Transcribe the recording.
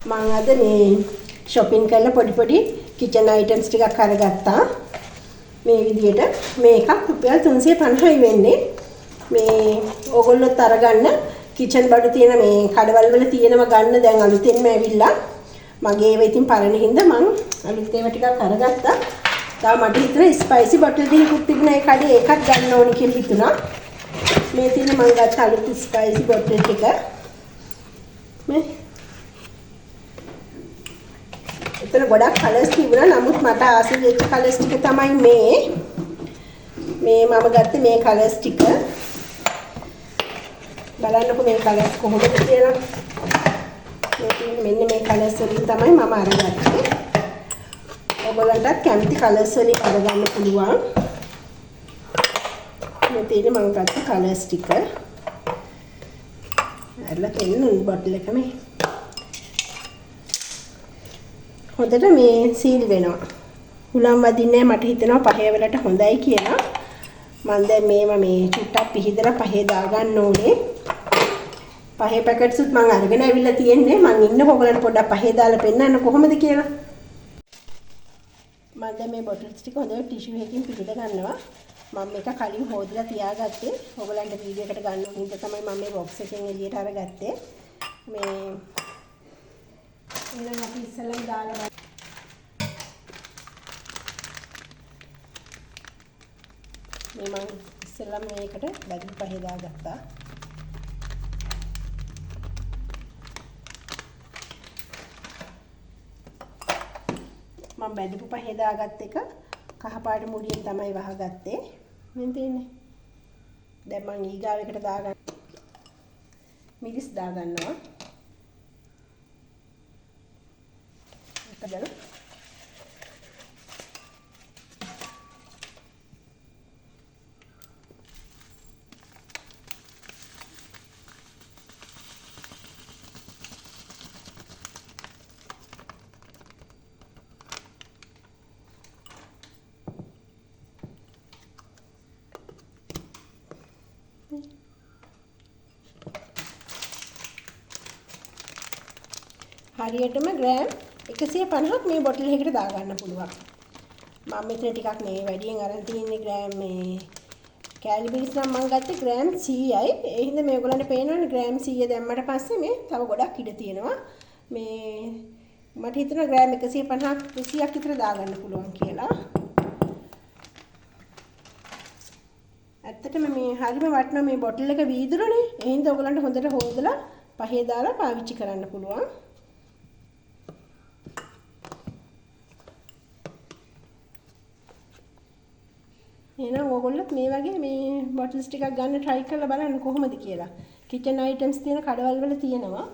මම අද මේ shopping කරලා පොඩි kitchen items ටිකක් අරගත්තා. මේ විදිහට මේ එකක් රුපියල් 350යි වෙන්නේ. මේ ඕගොල්ලොත් අරගන්න kitchen බඩු තියෙන මේ කඩවල වල තියෙනව ගන්න දැන් අලුතෙන්ම ඇවිල්ලා. මගේ ඒවා ඉතින් පරණ හින්දා මං අලුත් ඒවා ටිකක් අරගත්තා. තා මට හිතුණා ස්පයිසි බොටල් දෙකක් තිබුණා ඒ කඩේ ඒකක් ගන්න ඕනි කියලා හිතුණා. මේ තියෙන මං ගත්ත අලුත් ස්පයිසි බොටල් ටික. මේ එතන ගොඩක් කලර්ස් තිබුණා. නමුත් මට ආසයි වෙච්ච කලර්ස් ටික තමයි මේ මම ගත්තේ මේ කලර්ස් ටික. බලන්නකො මේ කලර්ස් කොහොමද කියලා. මෙන්න මේ කලර්ස් වලින් තමයි මම අරගත්තේ. ඔයගොල්ලන්ටත් කැමති කලර්ස් වලින් අරගන්න පුළුවන්. මේ තියෙන මම ගත්ත කලර්ස් ටික. අරලා තියෙන බොටල් එක මේ හොඳට මේ සීල් වෙනවා. හුලම් වදින්නේ මට හිතෙනවා පහේ වලට හොඳයි කියලා. මම දැන් මේවා මේ චුට්ටක් පිහිදලා පහේ දාගන්න ඕනේ. පහේ පැකට්ස් උත් මම අරගෙන ඇවිල්ලා තියෙන්නේ. මම ඉන්න ඔයගලන්ට පොඩ්ඩක් පහේ දාලා පෙන්නන්න කොහොමද කියලා. මම දැන් මේ බොටල්ස් ටික හොඳට ටිෂු එකකින් පිටට ගන්නවා. මම මේක කලින් හොදලා තියාගත්තේ. ඔයගලන්ට වීඩියෝ එකට ගන්න ඕන හින්දා තමයි මම මේ බොක්ස් එකෙන් එළියට අරගත්තේ. මේ ඊළඟ අපි ඉස්සෙල්ලාම දාලා මේ මම ඉස්සෙල්ලාම මේකට බැඳි පහේ දාගත්තා. මම බැඳපු පහේ දාගත්ත එක කහපාට මුඩියෙන් තමයි වහගත්තේ. මෙන්න තියෙන්නේ. දැන් මම ඊගාව එකට දාගන්න මිරිස් දාගන්නවා. එකදල හරියටම ග්‍රෑම් 150ක් මේ බොටල් එකකට දාගන්න පුළුවන්. මම මෙතන ටිකක් මේ වැඩියෙන් අරන් තියෙන්නේ ග්‍රෑම් මේ කැලරිස් නම් මම ගත්තේ ග්‍රෑම් 100යි. ඒ හින්දා මේගොල්ලන්ට පේනවනේ ග්‍රෑම් 100 දැම්මට පස්සේ මේ තව ගොඩක් ඉඩ තියෙනවා. මේ මට හිතෙනවා ග්‍රෑම් 150ක් 200ක් විතර දාගන්න පුළුවන් කියලා. ඇත්තටම මේ හරිම වටිනවා මේ බොටල් එක වීදුරුනේ. ඒ හින්දා ඔයගොල්ලන්ට හොඳට හොදලා පහේ දාලා පාවිච්චි කරන්න පුළුවන්. එහෙනම් ඕගොල්ලොත් මේ වගේ මේ බොටල්ස් ටිකක් ගන්න try කරලා බලන්න කොහොමද කියලා. kitchen items තියෙන කඩවල වල තියෙනවා.